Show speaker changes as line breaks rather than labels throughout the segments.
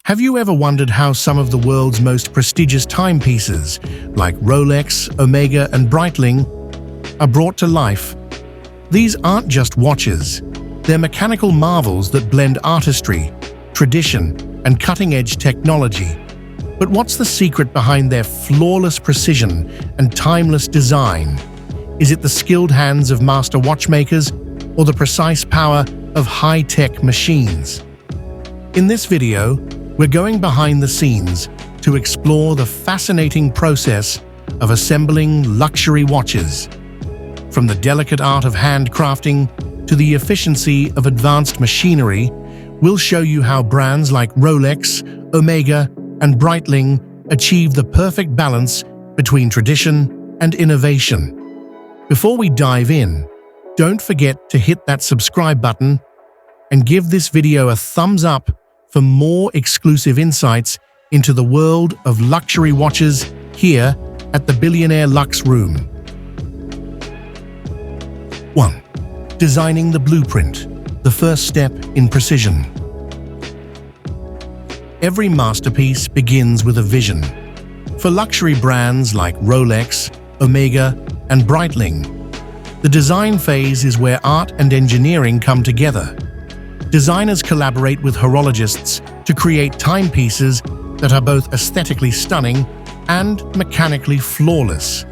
Have you ever wondered how some of the world's most prestigious timepieces, like Rolex, Omega, and Breitling, are brought to life? These aren't just watches. They're mechanical marvels that blend artistry, tradition, and cutting-edge technology. But what's the secret behind their flawless precision and timeless design? Is it the skilled hands of master watchmakers or the precise power of high-tech machines? In this video, we're going behind the scenes to explore the fascinating process of assembling luxury watches. From the delicate art of handcrafting to the efficiency of advanced machinery, we'll show you how brands like Rolex, Omega, and Breitling achieve the perfect balance between tradition and innovation. Before we dive in, don't forget to hit that subscribe button and give this video a thumbs up for more exclusive insights into the world of luxury watches here at the Billionaire Luxe Room. 1. Designing the blueprint, the first step in precision. Every masterpiece begins with a vision. For luxury brands like Rolex, Omega, and Breitling, the design phase is where art and engineering come together. Designers collaborate with horologists to create timepieces that are both aesthetically stunning and mechanically flawless.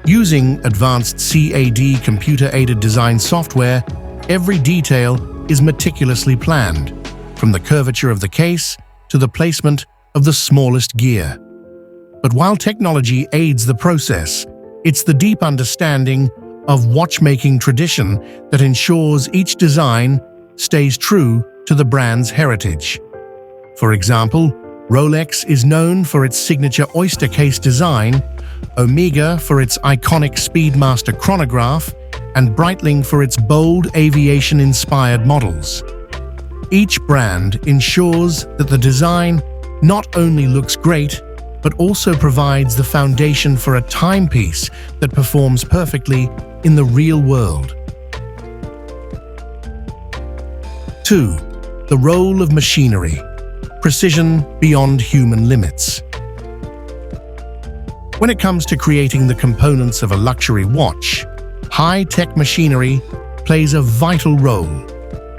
Using advanced CAD computer-aided design software, every detail is meticulously planned, from the curvature of the case to the placement of the smallest gear. But while technology aids the process, it's the deep understanding of watchmaking tradition that ensures each design stays true to the brand's heritage. For example, Rolex is known for its signature oyster case design, Omega for its iconic Speedmaster chronograph, and Breitling for its bold aviation-inspired models. Each brand ensures that the design not only looks great, but also provides the foundation for a timepiece that performs perfectly in the real world. 2. The role of machinery. Precision beyond human limits. When it comes to creating the components of a luxury watch, high-tech machinery plays a vital role.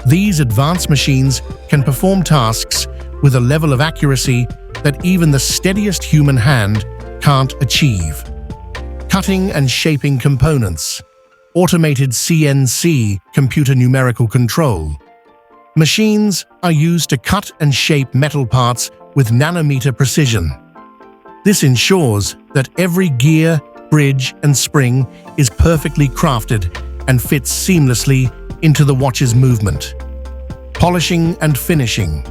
These advanced machines can perform tasks with a level of accuracy that even the steadiest human hand can't achieve. Cutting and shaping components. Automated CNC, computer numerical control. Machines are used to cut and shape metal parts with nanometer precision. This ensures that every gear, bridge, and spring is perfectly crafted and fits seamlessly into the watch's movement. Polishing and finishing.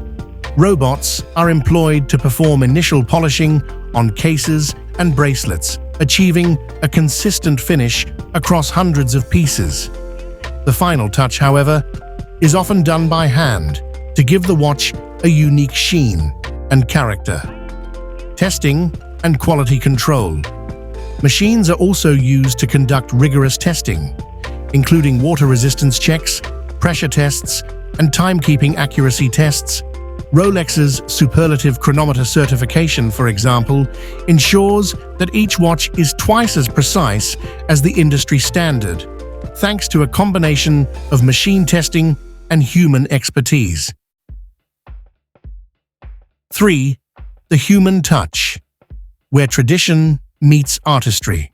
Robots are employed to perform initial polishing on cases and bracelets, achieving a consistent finish across hundreds of pieces. The final touch, however, is often done by hand to give the watch a unique sheen and character. Testing and quality control. Machines are also used to conduct rigorous testing, including water resistance checks, pressure tests, and timekeeping accuracy tests. Rolex's superlative chronometer certification, for example, ensures that each watch is twice as precise as the industry standard, thanks to a combination of machine testing and human expertise. 3. The human touch, where tradition meets artistry.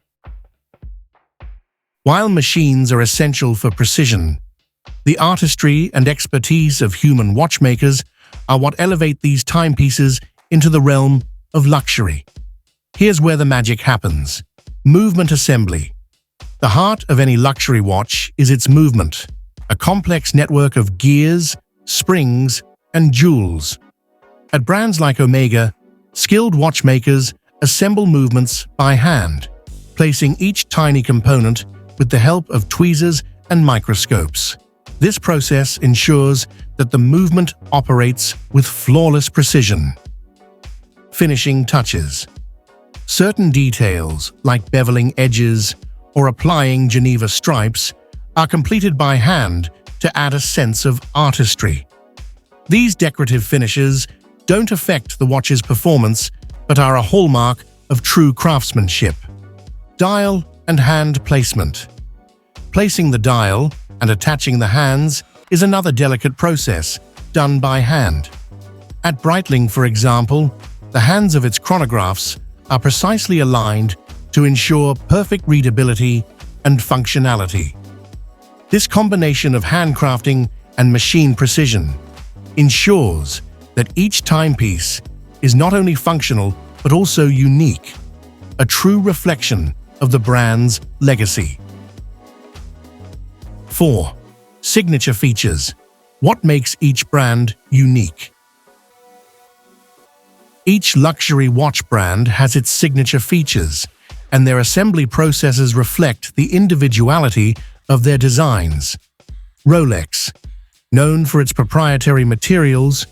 While machines are essential for precision, the artistry and expertise of human watchmakers are what elevate these timepieces into the realm of luxury. Here's where the magic happens. Movement assembly. The heart of any luxury watch is its movement, a complex network of gears, springs, and jewels. At brands like Omega, skilled watchmakers assemble movements by hand, placing each tiny component with the help of tweezers and microscopes. This process ensures that the movement operates with flawless precision. Finishing touches. Certain details, like beveling edges or applying Geneva stripes, are completed by hand to add a sense of artistry. These decorative finishes don't affect the watch's performance but are a hallmark of true craftsmanship. Dial and hand placement. Placing the dial and attaching the hands is another delicate process done by hand. At Breitling, for example, the hands of its chronographs are precisely aligned to ensure perfect readability and functionality. This combination of handcrafting and machine precision ensures that each timepiece is not only functional but also unique, a true reflection of the brand's legacy. 4. Signature features. What makes each brand unique? Each luxury watch brand has its signature features, and their assembly processes reflect the individuality of their designs. Rolex. Known for its proprietary materials,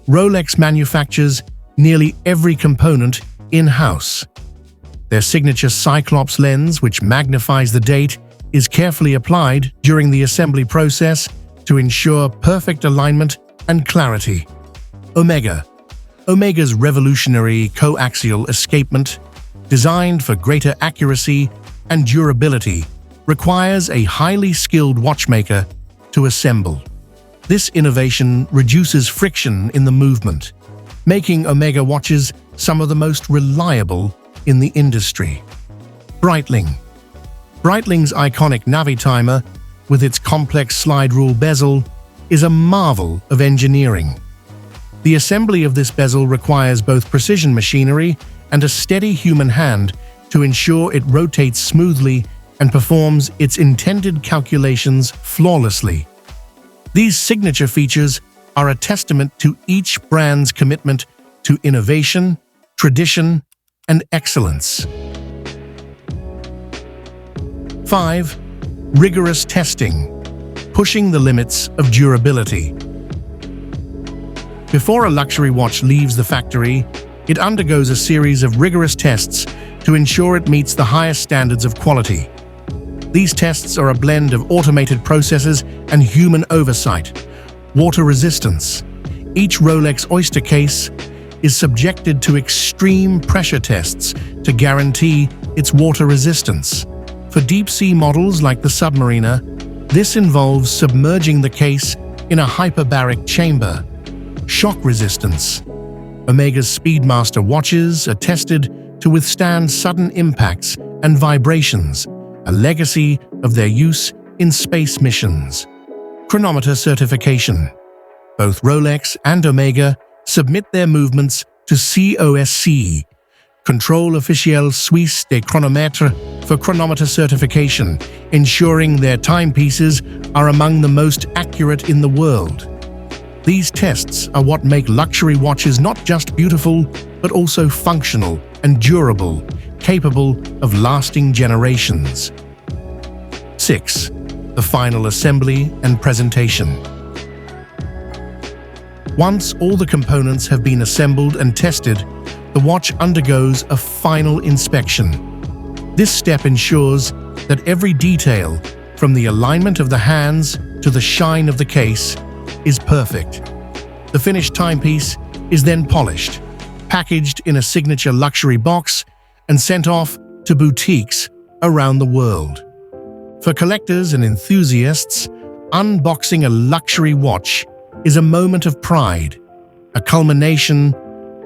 Rolex manufactures nearly every component in-house. Their signature Cyclops lens, which magnifies the date, is carefully applied during the assembly process to ensure perfect alignment and clarity. Omega. Omega's revolutionary coaxial escapement, designed for greater accuracy and durability, requires a highly skilled watchmaker to assemble. This innovation reduces friction in the movement, making Omega watches some of the most reliable in the industry. Breitling. Breitling's iconic Navitimer, with its complex slide rule bezel, is a marvel of engineering. The assembly of this bezel requires both precision machinery and a steady human hand to ensure it rotates smoothly and performs its intended calculations flawlessly. These signature features are a testament to each brand's commitment to innovation, tradition, and excellence. 5. Rigorous testing, pushing the limits of durability. Before a luxury watch leaves the factory, it undergoes a series of rigorous tests to ensure it meets the highest standards of quality. These tests are a blend of automated processes and human oversight. Water resistance. Each Rolex Oyster case is subjected to extreme pressure tests to guarantee its water resistance. For deep-sea models like the Submariner, this involves submerging the case in a hyperbaric chamber. Shock resistance. Omega's Speedmaster watches are tested to withstand sudden impacts and vibrations, a legacy of their use in space missions. Chronometer certification. Both Rolex and Omega submit their movements to COSC, Contrôle Officiel Suisse des Chronomètres, for chronometer certification, ensuring their timepieces are among the most accurate in the world. These tests are what make luxury watches not just beautiful, but also functional and durable, capable of lasting generations. 6. The final assembly and presentation. Once all the components have been assembled and tested, the watch undergoes a final inspection. This step ensures that every detail, from the alignment of the hands to the shine of the case, is perfect. The finished timepiece is then polished, packaged in a signature luxury box, and sent off to boutiques around the world. For collectors and enthusiasts, unboxing a luxury watch is a moment of pride, a culmination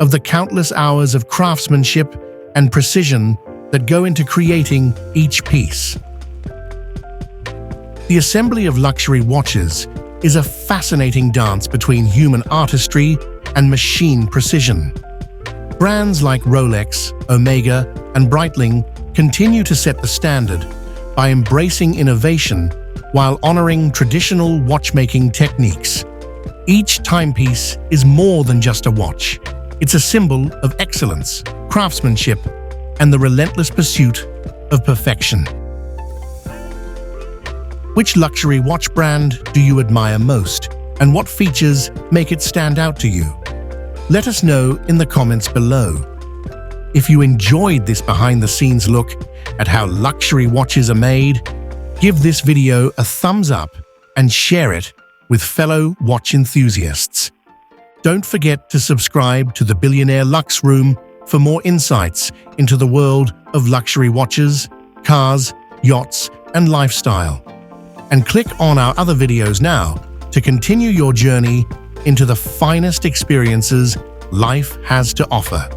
of the countless hours of craftsmanship and precision that go into creating each piece. The assembly of luxury watches is a fascinating dance between human artistry and machine precision. Brands like Rolex, Omega, and Breitling continue to set the standard by embracing innovation while honoring traditional watchmaking techniques. Each timepiece is more than just a watch. It's a symbol of excellence, craftsmanship, and the relentless pursuit of perfection. Which luxury watch brand do you admire most, and what features make it stand out to you? Let us know in the comments below. If you enjoyed this behind-the-scenes look at how luxury watches are made, give this video a thumbs up and share it with fellow watch enthusiasts. Don't forget to subscribe to the Billionaire Lux Room for more insights into the world of luxury watches, cars, yachts, and lifestyle. And click on our other videos now to continue your journey into the finest experiences life has to offer.